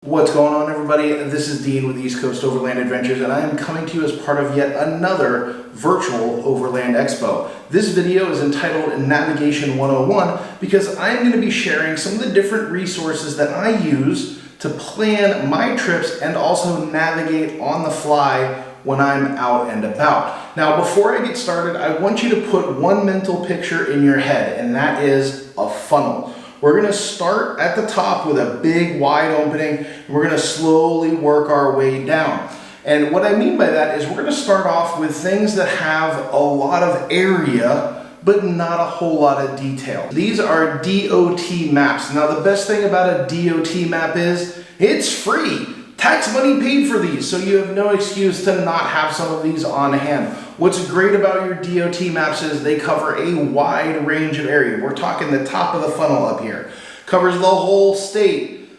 What's going on, everybody? This is Dean with East Coast Overland Adventures, and I am coming to you as part of yet another Virtual Overland Expo. This video is entitled Navigation 101 because I'm going to be sharing some of the different resources that I use to plan my trips and also navigate on the fly when I'm out and about. Now, before I get started, I want you to put one mental picture in your head, and that is a funnel. We're going to start at the top with a big wide opening, and we're going to slowly work our way down. And what I mean by that is we're going to start off with things that have a lot of area, but not a whole lot of detail. These are DOT maps. Now, the best thing about a DOT map is it's free. Tax money paid for these, so you have no excuse to not have some of these on hand. What's great about your DOT maps is they cover a wide range of area. We're talking the top of the funnel up here. Covers the whole state.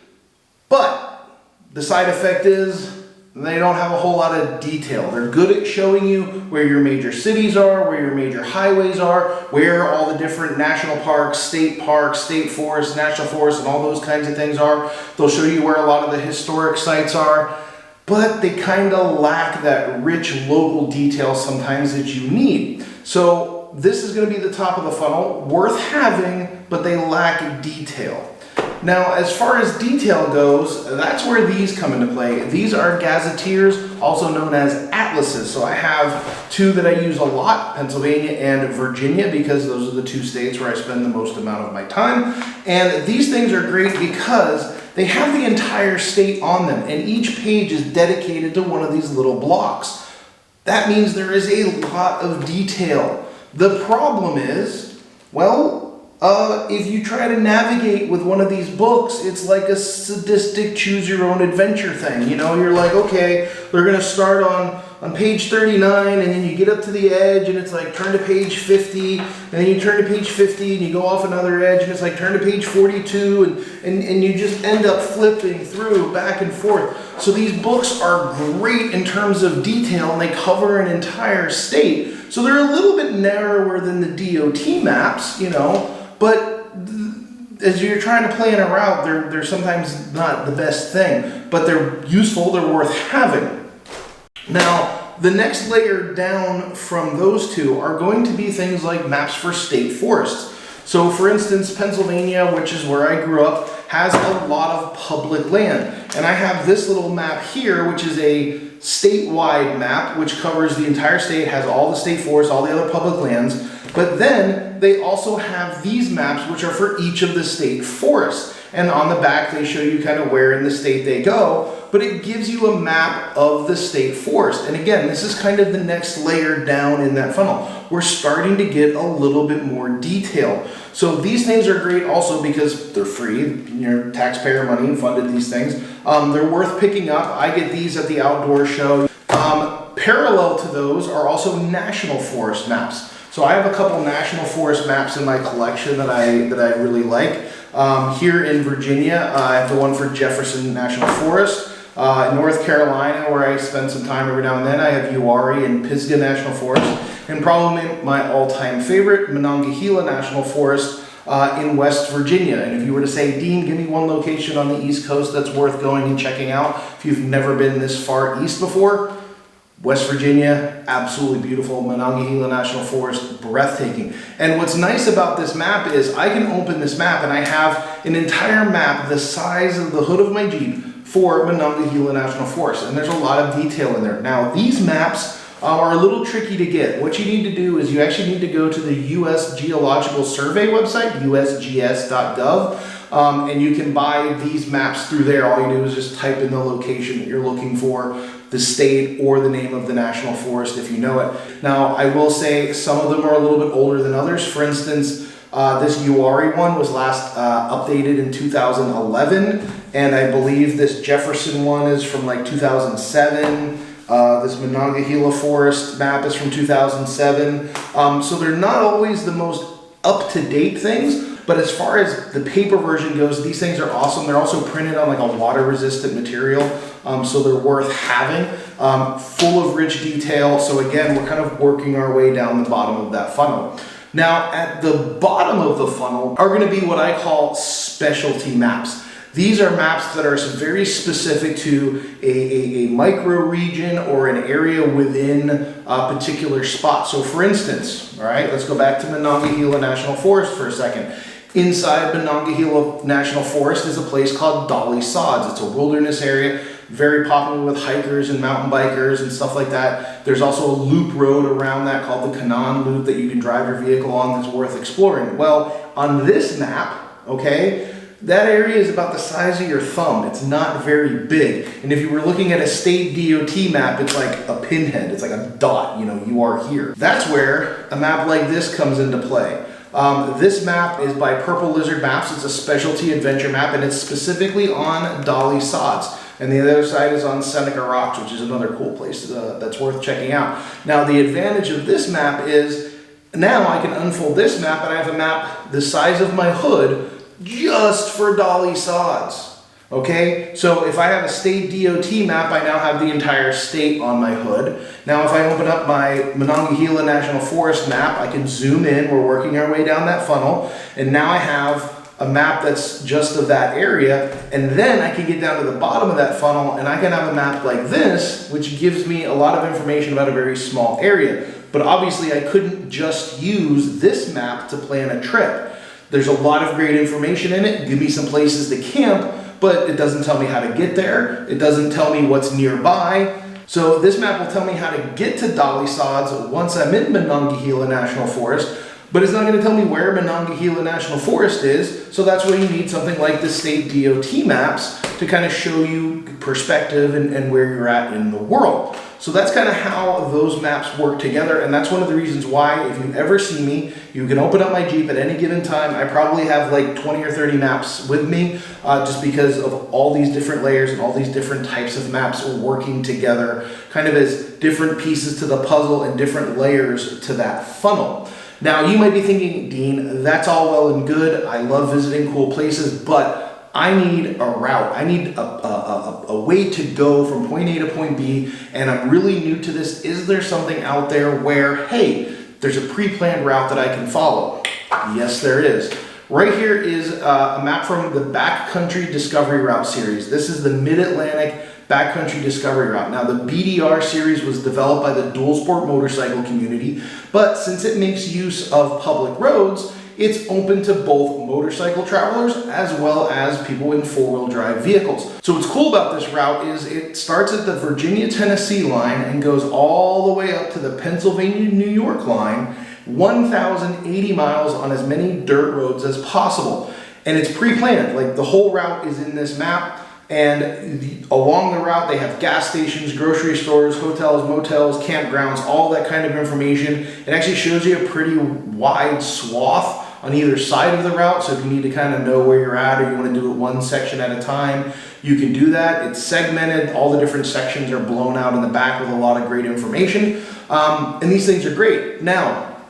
But the side effect is they don't have a whole lot of detail. They're good at showing you where your major cities are, where your major highways are, where all the different national parks, state forests, national forests, and all those kinds of things are. They'll show you where a lot of the historic sites are, but they kind of lack that rich local detail sometimes that you need. So this is going to be the top of the funnel, worth having, but they lack detail. Now, as far as detail goes, that's where these come into play. These are Gazetteers, also known as atlases. So I have two that I use a lot, Pennsylvania and Virginia, because those are the two states where I spend the most amount of my time. And these things are great because they have the entire state on them, and each page is dedicated to one of these little blocks. That means there is a lot of detail. The problem is, well, if you try to navigate with one of these books, it's like a sadistic choose-your-own-adventure thing. You know, you're like, okay, they're going to start on page 39, and then you get up to the edge, and it's like, turn to page 50, and then you turn to page 50, and you go off another edge, and it's like, turn to page 42, and you just end up flipping through back and forth. So these books are great in terms of detail, and they cover an entire state. So they're a little bit narrower than the DOT maps, you know, but as you're trying to plan a route, they're sometimes not the best thing, but they're useful, they're worth having. Now, the next layer down from those two are going to be things like maps for state forests. So for instance, Pennsylvania, which is where I grew up, has a lot of public land. And I have this little map here, which is a statewide map, which covers the entire state, has all the state forests, all the other public lands. But then they also have these maps, which are for each of the state forests. And on the back, they show you kind of where in the state they go, but it gives you a map of the state forest. And again, this is kind of the next layer down in that funnel. We're starting to get a little bit more detail. So these things are great also because they're free. Your taxpayer money funded these things. They're worth picking up. I get these at the outdoor show. Parallel to those are also national forest maps. So I have a couple national forest maps in my collection that I really like. Here in Virginia, I have the one for Jefferson National Forest. In North Carolina, where I spend some time every now and then, I have Uwharrie and Pisgah National Forest. And probably my all-time favorite, Monongahela National Forest in West Virginia. And if you were to say, Dean, give me one location on the East Coast that's worth going and checking out, if you've never been this far east before, West Virginia, absolutely beautiful. Monongahela National Forest, breathtaking. And what's nice about this map is I can open this map and I have an entire map the size of the hood of my Jeep for Monongahela National Forest. And there's a lot of detail in there. Now, these maps are a little tricky to get. What you need to do is you actually need to go to the U.S. Geological Survey website, usgs.gov, and you can buy these maps through there. All you do is just type in the location that you're looking for, the state, or the name of the national forest if you know it. Now, I will say some of them are a little bit older than others. For instance, this Uwharrie one was last updated in 2011, and I believe this Jefferson one is from like 2007. This Monongahela Forest map is from 2007. So they're not always the most up-to-date things, but as far as the paper version goes, these things are awesome. They're also printed on like a water-resistant material, so they're worth having. Full of rich detail. So again, we're kind of working our way down the bottom of that funnel. Now, at the bottom of the funnel are going to be what I call specialty maps. These are maps that are very specific to a micro region or an area within a particular spot. So for instance, all right, let's go back to Monongahela National Forest for a second. Inside Monongahela National Forest is a place called Dolly Sods. It's a wilderness area, very popular with hikers and mountain bikers and stuff like that. There's also a loop road around that called the Canaan Loop that you can drive your vehicle on that's worth exploring. Well, on this map, okay, that area is about the size of your thumb. It's not very big. And if you were looking at a state DOT map, it's like a pinhead. It's like a dot, you know, you are here. That's where a map like this comes into play. This map is by Purple Lizard Maps. It's a specialty adventure map, and it's specifically on Dolly Sods. And the other side is on Seneca Rocks, which is another cool place that's worth checking out. Now, the advantage of this map is now I can unfold this map, and I have a map the size of my hood just for Dolly Sods. Okay, so if I have a state DOT map, I now have the entire state on my hood. Now if I open up my Monongahela National Forest map, I can zoom in. We're working our way down that funnel, and now I have a map that's just of that area, and then I can get down to the bottom of that funnel and I can have a map like this, which gives me a lot of information about a very small area. But obviously I couldn't just use this map to plan a trip. There's a lot of great information in it. Give me some places to camp, but it doesn't tell me how to get there. It doesn't tell me what's nearby. So this map will tell me how to get to Dolly Sods once I'm in Monongahela National Forest, but it's not going to tell me where Monongahela National Forest is. So that's where you need something like the state DOT maps to kind of show you perspective and where you're at in the world. So that's kind of how those maps work together, and that's one of the reasons why if you ever see me, you can open up my Jeep at any given time. I probably have like 20 or 30 maps with me just because of all these different layers and all these different types of maps working together kind of as different pieces to the puzzle and different layers to that funnel. Now you might be thinking, Dean, that's all well and good. I love visiting cool places, but I need a route. I need a way to go from point A to point B, and I'm really new to this. Is there something out there where, hey, there's a pre-planned route that I can follow? Yes, there is. Right here is a map from the Backcountry Discovery Route series. This is the Mid-Atlantic Backcountry Discovery Route. Now, the BDR series was developed by the dual sport motorcycle community, but since it makes use of public roads, it's open to both motorcycle travelers as well as people in four-wheel drive vehicles. So what's cool about this route is it starts at the Virginia-Tennessee line and goes all the way up to the Pennsylvania-New York line, 1,080 miles on as many dirt roads as possible. And it's pre-planned, like the whole route is in this map. And along the route, they have gas stations, grocery stores, hotels, motels, campgrounds, all that kind of information. It actually shows you a pretty wide swath on either side of the route. So if you need to kind of know where you're at or you want to do it one section at a time, you can do that. It's segmented. All the different sections are blown out in the back with a lot of great information. And these things are great. Now,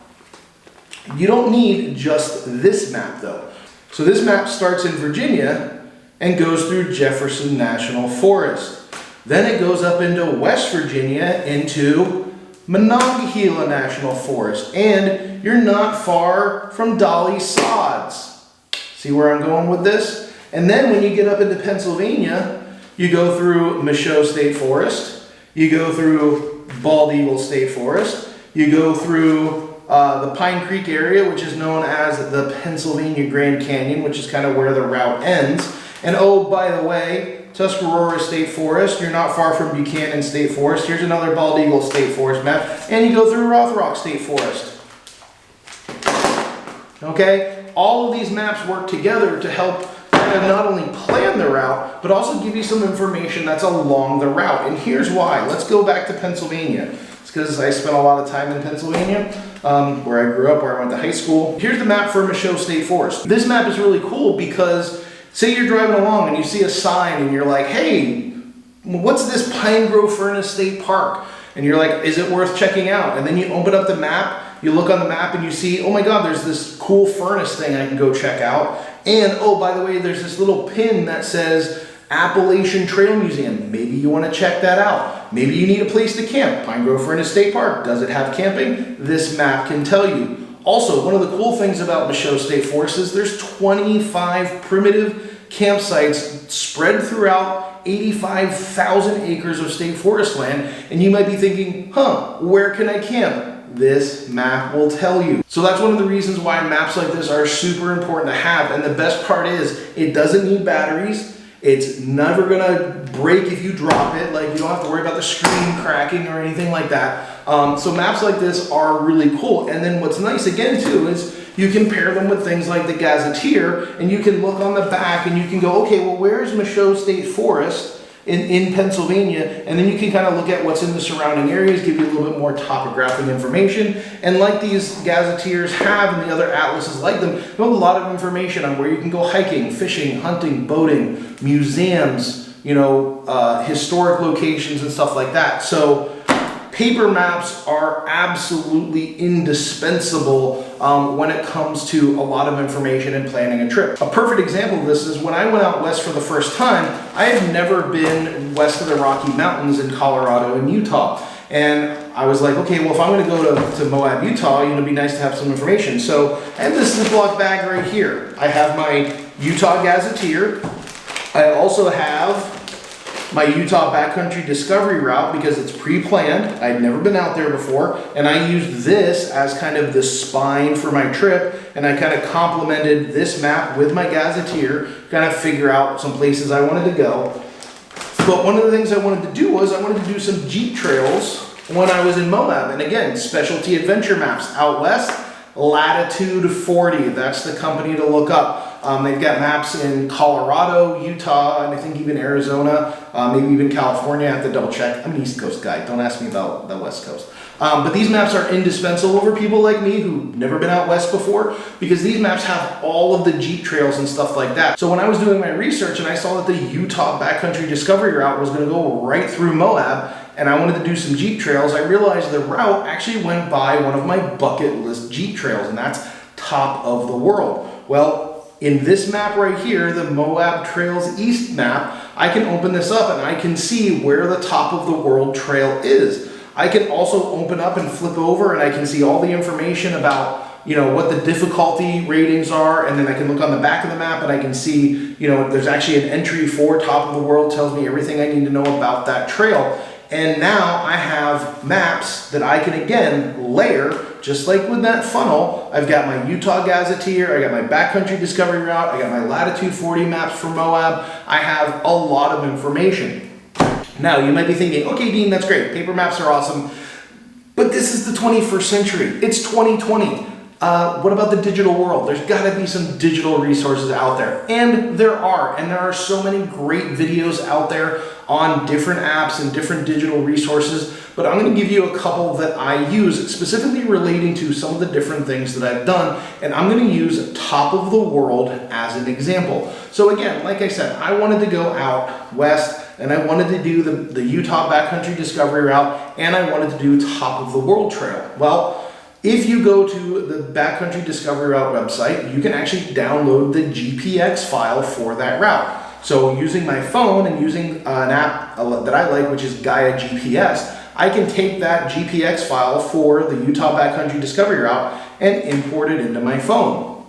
you don't need just this map though. So this map starts in Virginia and goes through Jefferson National Forest. Then it goes up into West Virginia into Monongahela National Forest. And you're not far from Dolly Sods. See where I'm going with this? And then when you get up into Pennsylvania, you go through Michaud State Forest, you go through Bald Eagle State Forest, you go through the Pine Creek area, which is known as the Pennsylvania Grand Canyon, which is kind of where the route ends. And oh, by the way, Tuscarora State Forest, you're not far from Buchanan State Forest. Here's another Bald Eagle State Forest map. And you go through Rothrock State Forest. Okay? All of these maps work together to help kind of not only plan the route, but also give you some information that's along the route. And here's why. Let's go back to Pennsylvania. It's because I spent a lot of time in Pennsylvania, where I grew up, where I went to high school. Here's the map for Michaud State Forest. This map is really cool because say you're driving along and you see a sign and you're like, hey, what's this Pine Grove Furnace State Park? And you're like, is it worth checking out? And then you open up the map, you look on the map and you see, oh my God, there's this cool furnace thing I can go check out. And oh, by the way, there's this little pin that says Appalachian Trail Museum. Maybe you want to check that out. Maybe you need a place to camp. Pine Grove Furnace State Park. Does it have camping? This map can tell you. Also, one of the cool things about Michaud State Forest is there's 25 primitive campsites spread throughout 85,000 acres of state forest land. And you might be thinking, where can I camp? This map will tell you. So that's one of the reasons why maps like this are super important to have. And the best part is it doesn't need batteries. It's never gonna break if you drop it. Like, you don't have to worry about the screen cracking or anything like that. So maps like this are really cool. And then what's nice again too is you can pair them with things like the Gazetteer, and you can look on the back and you can go, okay, well, where's Michaud State Forest in Pennsylvania? And then you can kind of look at what's in the surrounding areas, give you a little bit more topographic information. And like these Gazetteers have and the other atlases like them, you have a lot of information on where you can go hiking, fishing, hunting, boating, museums, you know, historic locations and stuff like that. So paper maps are absolutely indispensable when it comes to a lot of information and planning a trip. A perfect example of this is when I went out west for the first time, I had never been west of the Rocky Mountains in Colorado and Utah. And I was like, okay, well, if I'm gonna go to Moab, Utah, it'd be nice to have some information. So I have this Ziploc bag right here. I have my Utah Gazetteer. I also have my Utah backcountry discovery route because it's pre-planned. I'd never been out there before, and I used this as kind of the spine for my trip, and I kind of complemented this map with my Gazetteer, kind of figure out some places I wanted to go. But one of the things I wanted to do was I wanted to do some Jeep trails when I was in Moab, and again, specialty adventure maps out west. Latitude 40, that's the company to look up. They've got maps in Colorado, Utah, and I think even Arizona, maybe even California. I have to double check. I'm an East Coast guy. Don't ask me about the West Coast. But these maps are indispensable for people like me who've never been out west before, because these maps have all of the Jeep trails and stuff like that. So when I was doing my research and I saw that the Utah backcountry discovery route was going to go right through Moab, and I wanted to do some Jeep trails, I realized the route actually went by one of my bucket list Jeep trails, and that's Top of the World. Well, in this map right here, the Moab Trails East map, I can open this up and I can see where the Top of the World trail is. I can also open up and flip over and I can see all the information about, you know, what the difficulty ratings are, and then I can look on the back of the map and I can see, you know, there's actually an entry for Top of the World, tells me everything I need to know about that trail. And now I have maps that I can again layer, just like with that funnel. I've got my Utah Gazetteer, I got my backcountry discovery route, I got my latitude 40 maps for Moab. I have a lot of information. Now you might be thinking, okay, Dean, that's great. Paper maps are awesome, but this is the 21st century. It's 2020. What about the digital world? There's got to be some digital resources out there. And there are so many great videos out there on different apps and different digital resources, but I'm going to give you a couple that I use specifically relating to some of the different things that I've done, and I'm going to use Top of the World as an example. So again, like I said, I wanted to go out west, and I wanted to do the Utah backcountry discovery route, and I wanted to do Top of the World trail. Well, if you go to the Backcountry Discovery Route website, you can actually download the GPX file for that route. So using my phone and using an app that I like, which is Gaia GPS, I can take that GPX file for the Utah Backcountry Discovery Route and import it into my phone.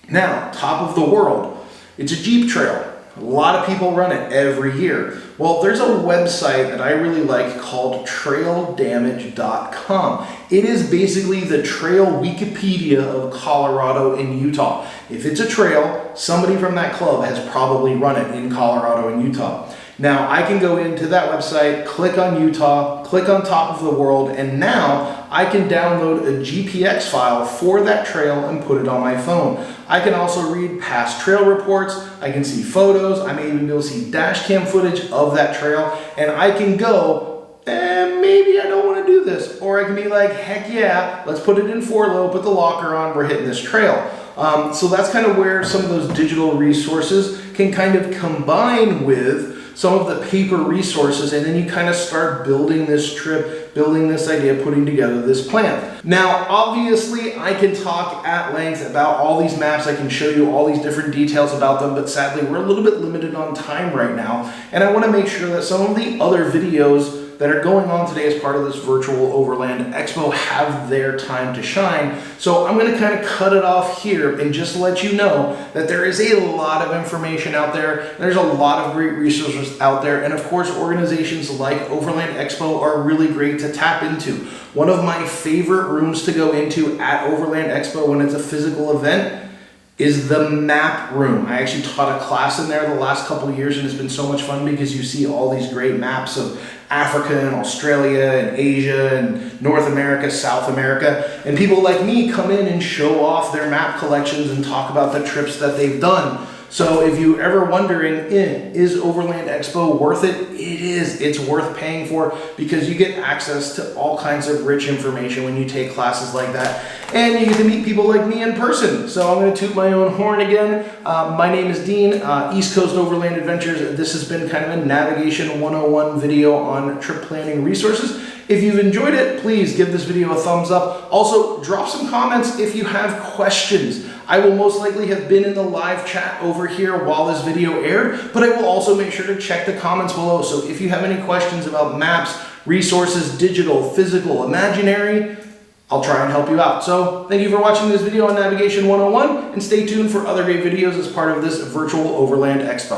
Now, Top of the World, it's a Jeep trail. A lot of people run it every year. Well, there's a website that I really like called traildamage.com. It is basically the trail Wikipedia of Colorado and Utah. If it's a trail, somebody from that club has probably run it in Colorado and Utah. Now, I can go into that website, click on Utah, click on Top of the World, and now I can download a GPX file for that trail and put it on my phone. I can also read past trail reports, I can see photos, I may even be able to see dash cam footage of that trail, and I can go, maybe I don't want to do this. Or I can be like, heck yeah, let's put it in 4-low, put the locker on, we're hitting this trail. So that's kind of where some of those digital resources can kind of combine with some of the paper resources, and then you kind of start building this trip, building this idea, putting together this plan. Now, obviously, I can talk at length about all these maps. I can show you all these different details about them, but sadly, we're a little bit limited on time right now, and I want to make sure that some of the other videos that are going on today as part of this Virtual Overland Expo have their time to shine. So I'm going to kind of cut it off here and just let you know that there is a lot of information out there. There's a lot of great resources out there, and of course organizations like Overland Expo are really great to tap into. One of my favorite rooms to go into at Overland Expo when it's a physical event is the map room. I actually taught a class in there the last couple of years, and it's been so much fun because you see all these great maps of Africa and Australia and Asia and North America, South America, and people like me come in and show off their map collections and talk about the trips that they've done. So if you're ever wondering, is Overland Expo worth it? It is. It's worth paying for because you get access to all kinds of rich information when you take classes like that. And you get to meet people like me in person. So I'm going to toot my own horn again. My name is Dean, East Coast Overland Adventures. This has been kind of a Navigation 101 video on trip planning resources. If you've enjoyed it, please give this video a thumbs up. Also, drop some comments if you have questions. I will most likely have been in the live chat over here while this video aired, but I will also make sure to check the comments below. So if you have any questions about maps, resources, digital, physical, imaginary, I'll try and help you out. So thank you for watching this video on Navigation 101, and stay tuned for other great videos as part of this Virtual Overland Expo.